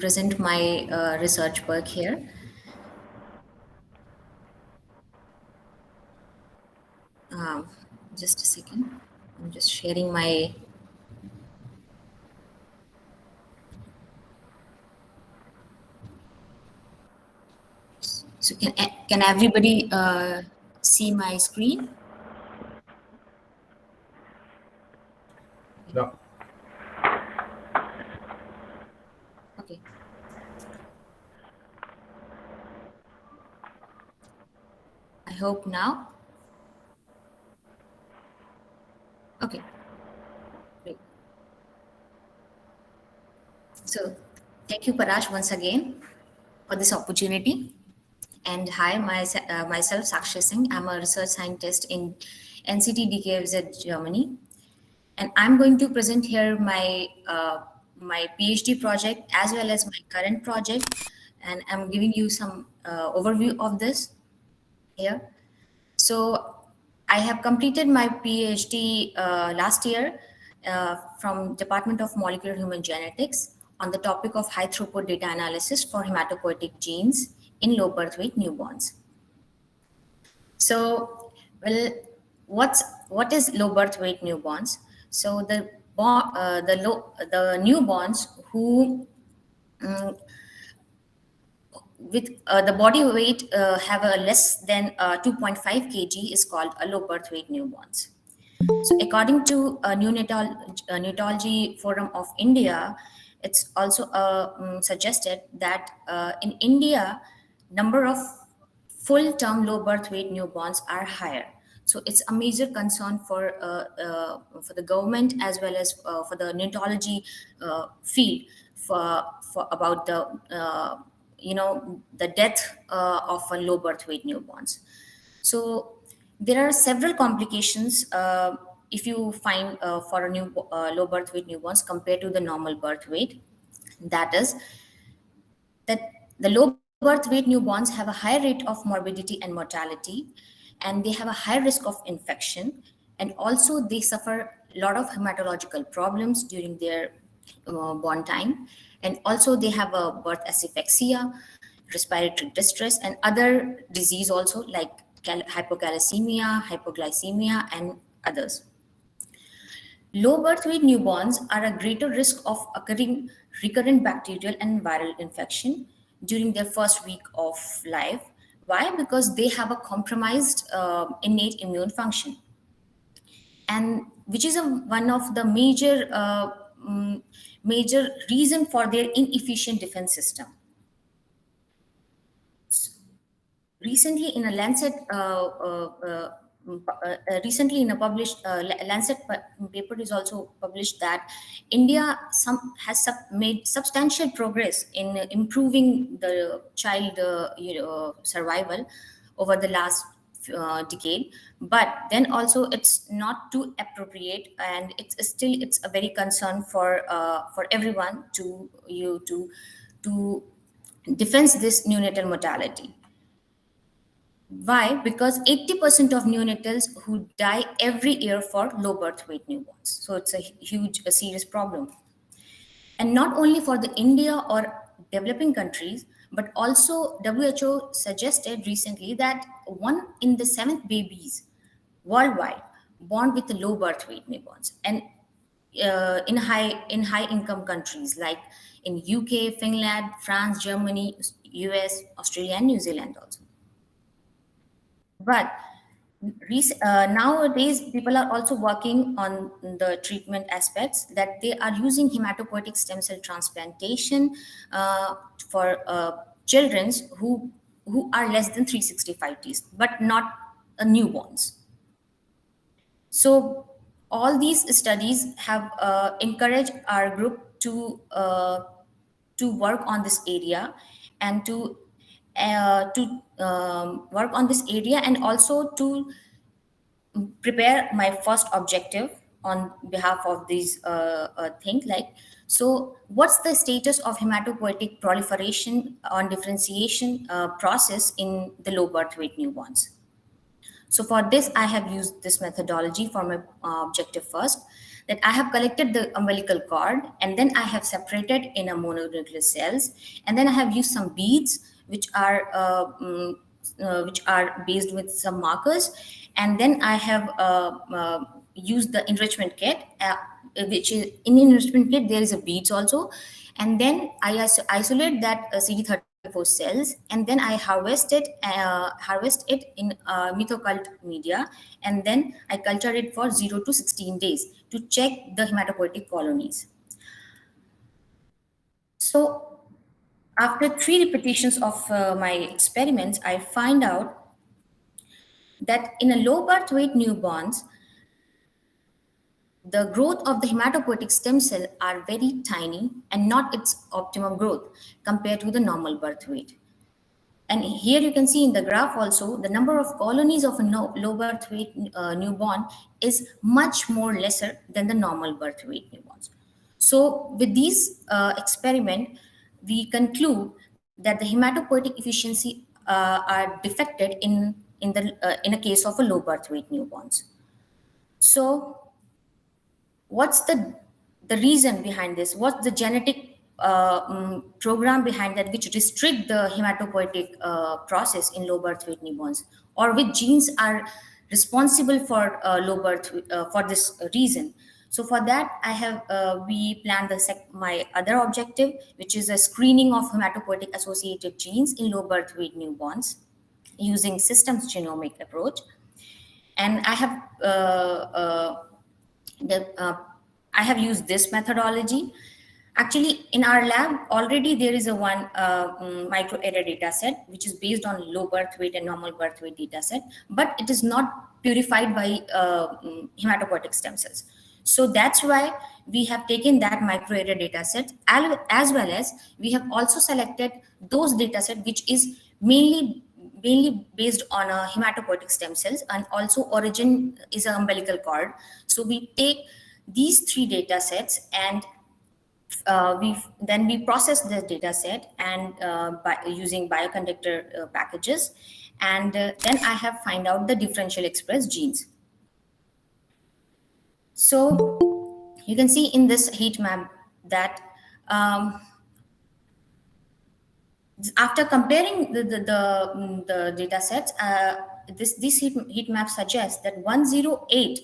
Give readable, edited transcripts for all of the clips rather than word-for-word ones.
present my research work here. Just a second. I'm just sharing my. So can everybody see my screen? No. Okay. I hope now. Okay. Great. So thank you, Parash, once again for this opportunity. And hi, myself, Sakshi Singh. I'm a research scientist in NCT Germany. And I'm going to present here my PhD project as well as my current project, and I'm giving you some overview of this here. So I have completed my PhD last year from Department of Molecular Human Genetics on the topic of high throughput data analysis for hematopoietic genes in low birth weight newborns. So, well, what is low birth weight newborns? So the newborns who with the body weight have a less than 2.5 kg is called a low birth weight newborns. So according to Neonatology Forum of India, it's also suggested that in India, number of full-term low birth weight newborns are higher. So it's a major concern for the government as well as for the neonatology field for about the the death of a low birth weight newborns. So there are several complications if you find for a low birth weight newborns compared to the normal birth weight. That is that the low birth weight newborns have a higher rate of morbidity and mortality, and they have a high risk of infection, and also they suffer a lot of hematological problems during their born time, and also they have a birth asphyxia, respiratory distress, and other disease also like hypocalcemia, hypoglycemia, and others. Low birth weight newborns are a greater risk of occurring recurrent bacterial and viral infection during their first week of life. Why? Because they have a compromised innate immune function, and which is one of the major reason for their inefficient defense system. Recently in a Lancet recently in a published Lancet paper is also published that India has made substantial progress in improving the child survival over the last decade, but then also it's not too appropriate, and it's a very concern for everyone to defend this neonatal mortality. Why? Because 80% of neonatals who die every year for low birth weight newborns. So it's a serious problem. And not only for the India or developing countries, but also WHO suggested recently that 1 in 7 babies worldwide born with a low birth weight newborns, and in high income countries like in UK, Finland, France, Germany, US, Australia, and New Zealand also. But nowadays, people are also working on the treatment aspects, that they are using hematopoietic stem cell transplantation for children who are less than 365 days, but not newborns. So all these studies have encouraged our group to work on this area, and to work on this area, and also to prepare my first objective on behalf of these thing. Like, so what's the status of hematopoietic proliferation on differentiation process in the low birth weight newborns? So for this, I have used this methodology for my objective first, that I have collected the umbilical cord, and then I have separated in a mononuclear cells, and then I have used some beads which are based with some markers, and then I have used the enrichment kit, which is in enrichment kit there is a beads also, and then I isolate that CD34 cells, and then I harvest it in methocult media, and then I culture it for 0 to 16 days to check the hematopoietic colonies. So after 3 repetitions of my experiments, I find out that in a low birth weight newborns, the growth of the hematopoietic stem cell are very tiny and not its optimum growth compared to the normal birth weight. And here you can see in the graph also, the number of colonies of a low birth weight newborn is much more lesser than the normal birth weight newborns. So with these experiment, we conclude that the hematopoietic efficiency are defected in a case of a low birth weight newborns. So what's the reason behind this? What's the genetic program behind that which restrict the hematopoietic process in low birth weight newborns, or which genes are responsible for low birth for this reason? So for that, I have we planned my other objective, which is a screening of hematopoietic associated genes in low birth weight newborns using systems genomic approach. And the, uh, I have used this methodology. Actually, in our lab, already there is a one microarray data set, which is based on low birth weight and normal birth weight data set, but it is not purified by hematopoietic stem cells. So that's why we have taken that microarray data set, as well as we have also selected those data set which is mainly based on hematopoietic stem cells, and also origin is an umbilical cord. So we take these 3 data sets, and we process the data set and by using bioconductor packages, and then I have find out the differential express genes. So you can see in this heat map that after comparing the data sets, this heat map suggests that 108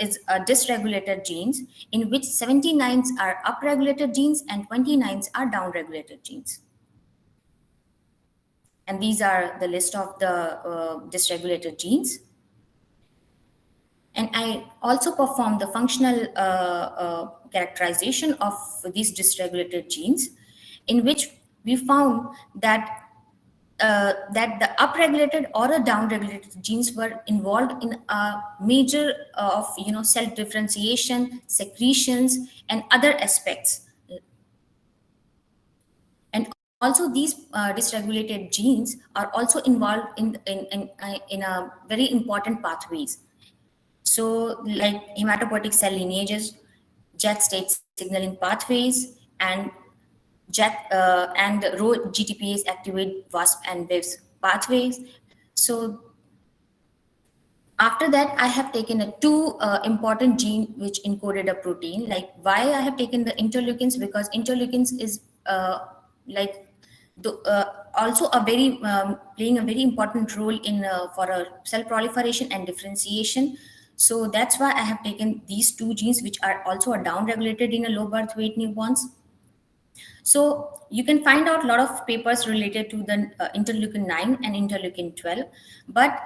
is dysregulated genes, in which 79s are upregulated genes and 29s are downregulated genes. And these are the list of the dysregulated genes. And I also performed the functional characterization of these dysregulated genes, in which we found that that the upregulated or the downregulated genes were involved in a major of cell differentiation, secretions, and other aspects. And also these dysregulated genes are also involved in a very important pathways. So like hematopoietic cell lineages, jet state signaling pathways, and Rho GTPase activate WASP and BIVS pathways. So after that, I have taken a 2 important gene which encoded a protein. Like why I have taken the interleukins, because interleukins is like also a very playing a very important role in for a cell proliferation and differentiation. So that's why I have taken these 2 genes, which are also downregulated in a low birth weight newborns. So you can find out a lot of papers related to the interleukin 9 and interleukin 12, but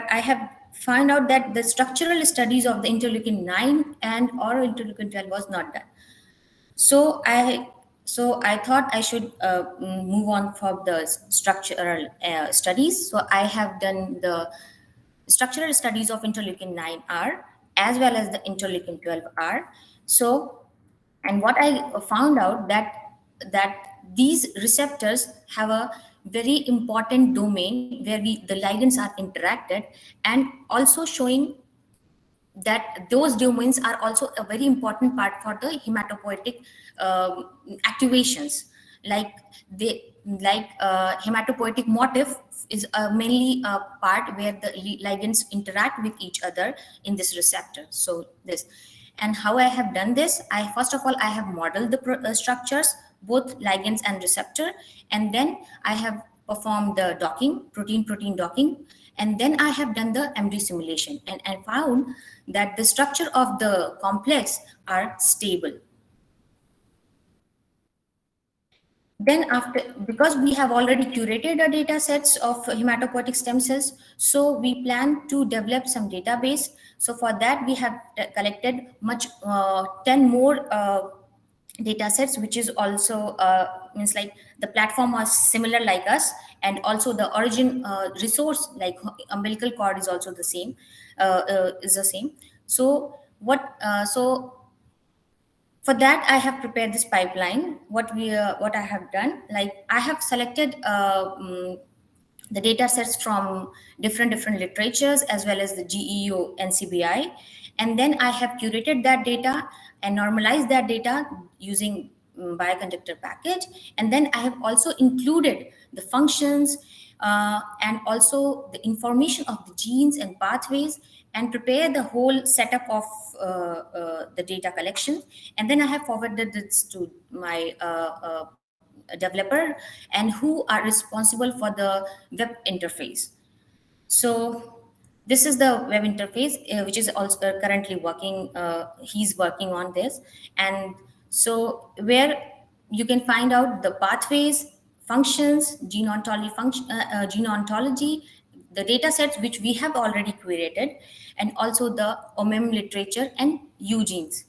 I have found out that the structural studies of the interleukin 9 and or interleukin 12 was not done. So I thought I should move on for the structural studies. So I have done the structural studies of interleukin 9R as well as the interleukin 12R. So, and what I found out that these receptors have a very important domain where the ligands are interacted, and also showing that those domains are also a very important part for the hematopoietic activations. Like hematopoietic motif is mainly a part where the ligands interact with each other in this receptor. So this, And how I have done this, I first of all I have modeled the structures, both ligands and receptor, and then I have performed the docking, protein-protein docking, and then I have done the MD simulation, and I found that the structure of the complex are stable. Then after, because we have already curated the data sets of hematopoietic stem cells, so we plan to develop some database. So for that, we have collected 10 more data sets, which is also means like the platform was similar like us, and also the origin resource like umbilical cord is also the same, is the same. So so for that I have prepared this pipeline. What I have done, like I have selected the data sets from different literatures as well as the GEO NCBI, and then I have curated that data and normalized that data using bioconductor package, and then I have also included the functions and also the information of the genes and pathways, and prepare the whole setup of the data collection. And then I have forwarded this to my developer, and who are responsible for the web interface. So this is the web interface, which is also currently working. He's working on this, and so where you can find out the pathways, functions, gene ontology, the data sets which we have already created, and also the OMM literature and eugenes.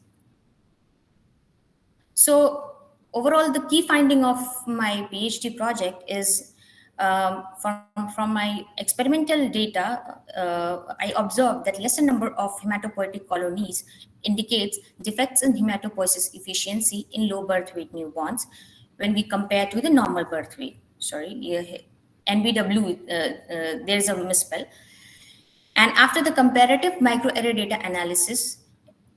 So overall, the key finding of my PhD project is from my experimental data, I observed that lesser number of hematopoietic colonies indicates defects in hematopoiesis efficiency in low birth weight newborns when we compare to the normal birth weight. Sorry, NBW, there's a misspell. And after the comparative microarray data analysis,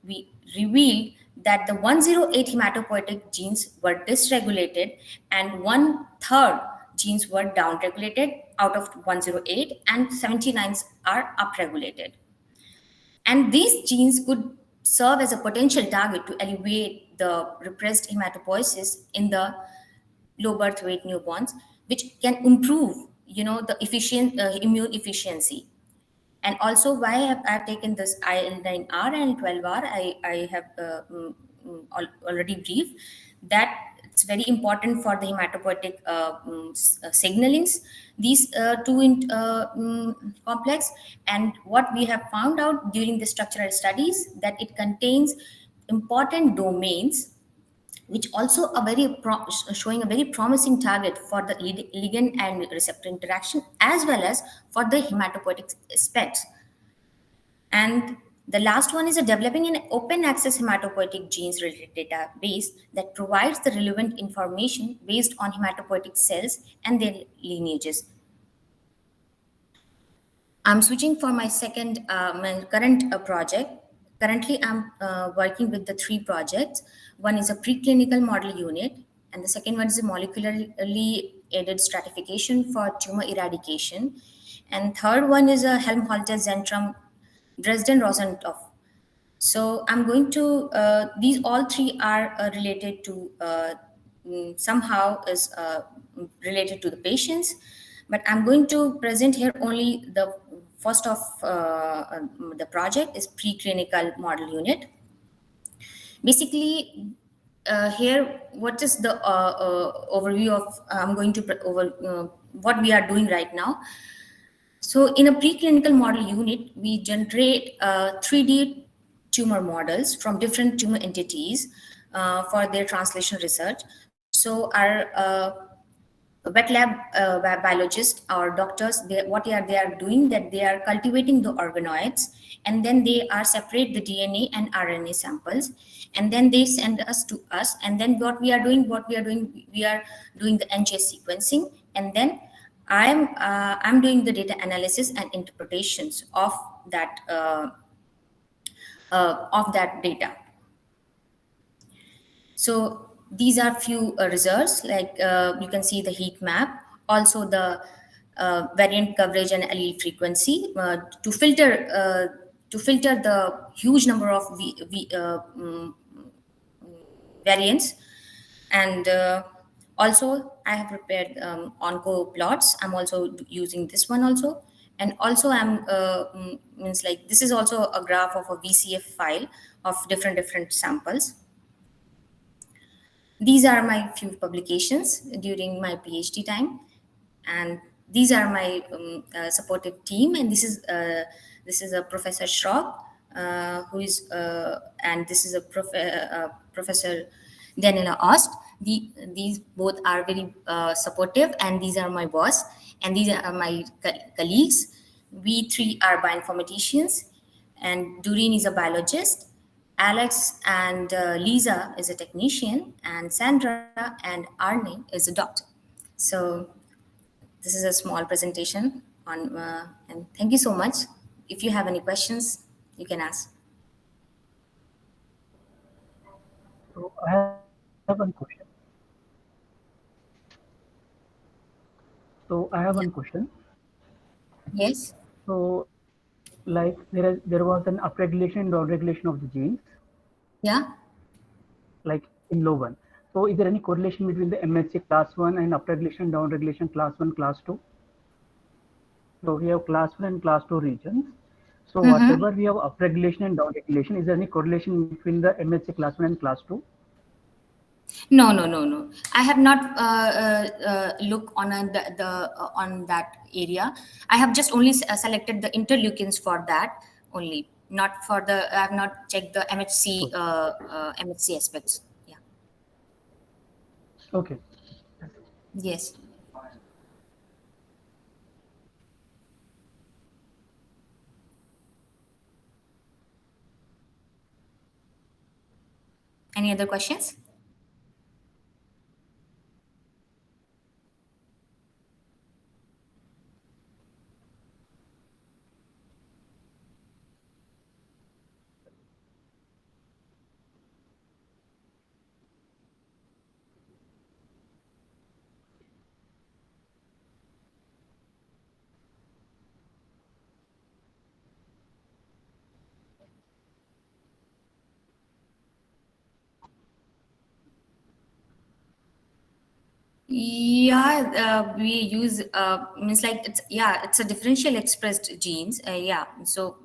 we revealed that the 108 hematopoietic genes were dysregulated and one third genes were downregulated out of 108, and 79 are upregulated. And these genes could serve as a potential target to alleviate the repressed hematopoiesis in the low birth weight newborns, which can improve, the immune efficiency. And also why I've taken this IL-9R and 12R, I have already briefed that it's very important for the hematopoietic signalings, these complex. And what we have found out during the structural studies, that it contains important domains which also are showing a very promising target for the ligand and receptor interaction, as well as for the hematopoietic aspects. And the last one is a developing an open access hematopoietic genes related database that provides the relevant information based on hematopoietic cells and their lineages. I'm switching for my my current project. Currently, I'm working with the three projects. One is a preclinical model unit, and the second one is a molecularly aided stratification for tumor eradication, and third one is a Helmholtz Zentrum Dresden Rosenstoff. So I'm going to these all three are related to somehow is related to the patients, but I'm going to present here only the first of the project is preclinical model unit. Basically, here what is the overview of I'm going to over what we are doing right now. So in a preclinical model unit, we generate 3D tumor models from different tumor entities for their translation research. So our wet lab biologists or doctors, they are doing that they are cultivating the organoids, and then they are separate the DNA and RNA samples, and then they send to us, and then we are doing the NGS sequencing, and then I'm doing the data analysis and interpretations of that data. So these are few results, like you can see the heat map, also the variant coverage and allele frequency to filter to filter the huge number of variants. And also I have prepared onco plots. I'm also using this one also. And also I'm means like this is also a graph of a VCF file of different samples. These are my few publications during my PhD time, and these are my supportive team. And this is a Professor Schrock, who is and this is a Professor Daniela Ost. These both are very supportive, and these are my boss, and these are my colleagues. We three are bioinformaticians, and Doreen is a biologist. Alex and Lisa is a technician, and Sandra and Arne is a doctor. So this is a small presentation on, and thank you so much. If you have any questions, you can ask. So I have one question. So I have Yeah. one question. Yes. So like there was an upregulation and downregulation of the genes, Yeah. like in low one. So is there any correlation between the MHC class one and upregulation downregulation class one, class two? So we have class one and class two regions. So Mm-hmm. whatever we have upregulation and downregulation, is there any correlation between the MHC class one and class two? No, no, no, no. I have not look on on that area. I have just only selected the interleukins for that only, not for the. I have not checked the MHC Okay. MHC aspects. Yeah. Okay. Yes. Any other questions? Yeah, we use means like it's, yeah, it's a differential expressed genes. Yeah, so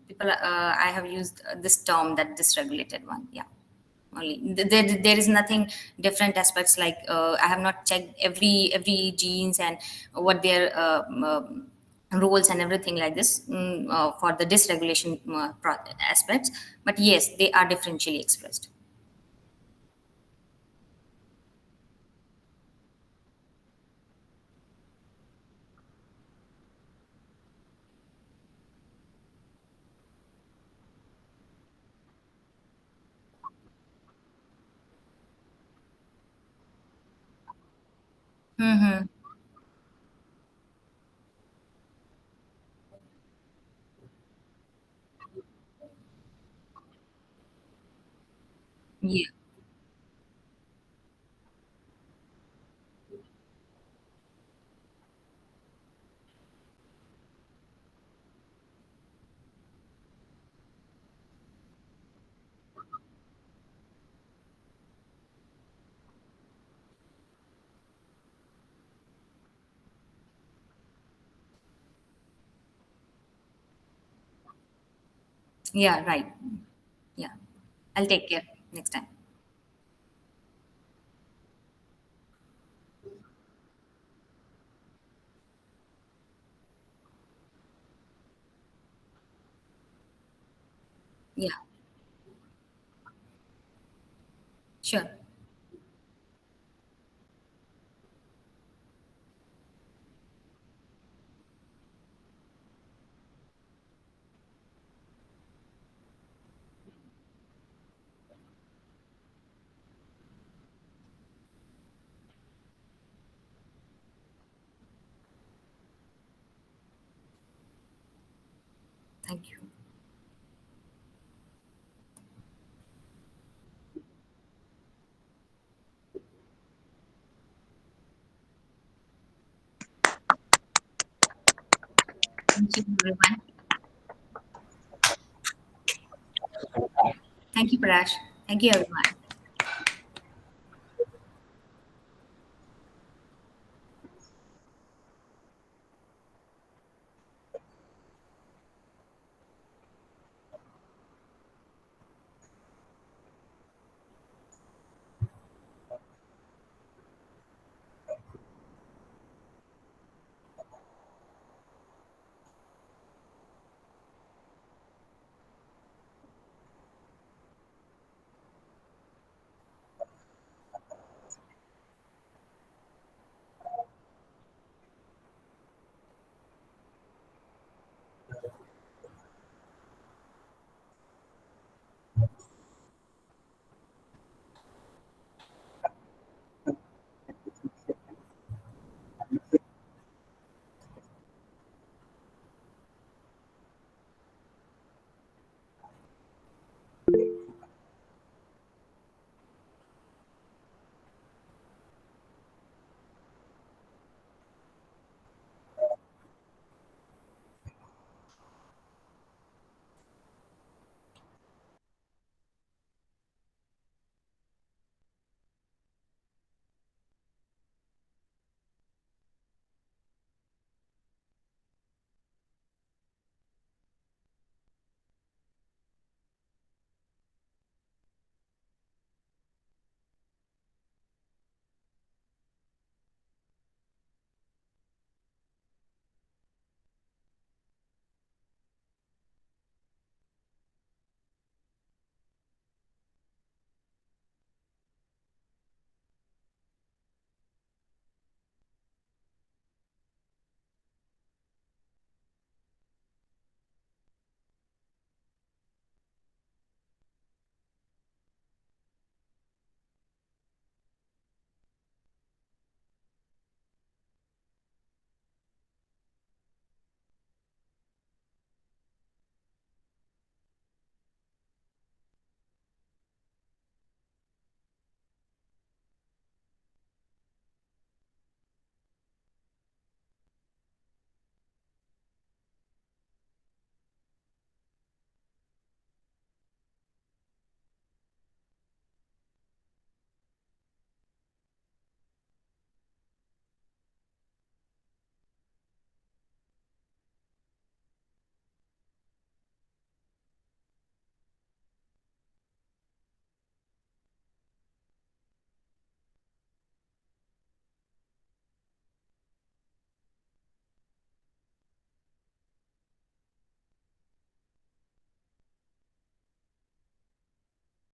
people, I have used this term, that dysregulated one. Yeah, only there is nothing different aspects like I have not checked every genes and what their roles and everything like this for the dysregulation aspects. But yes, they are differentially expressed. Mm-hmm. Yeah, yeah, right. Yeah, I'll take care next time. Yeah, sure. Thank you. Thank you, everyone. Thank you, Parash. Thank you, everyone.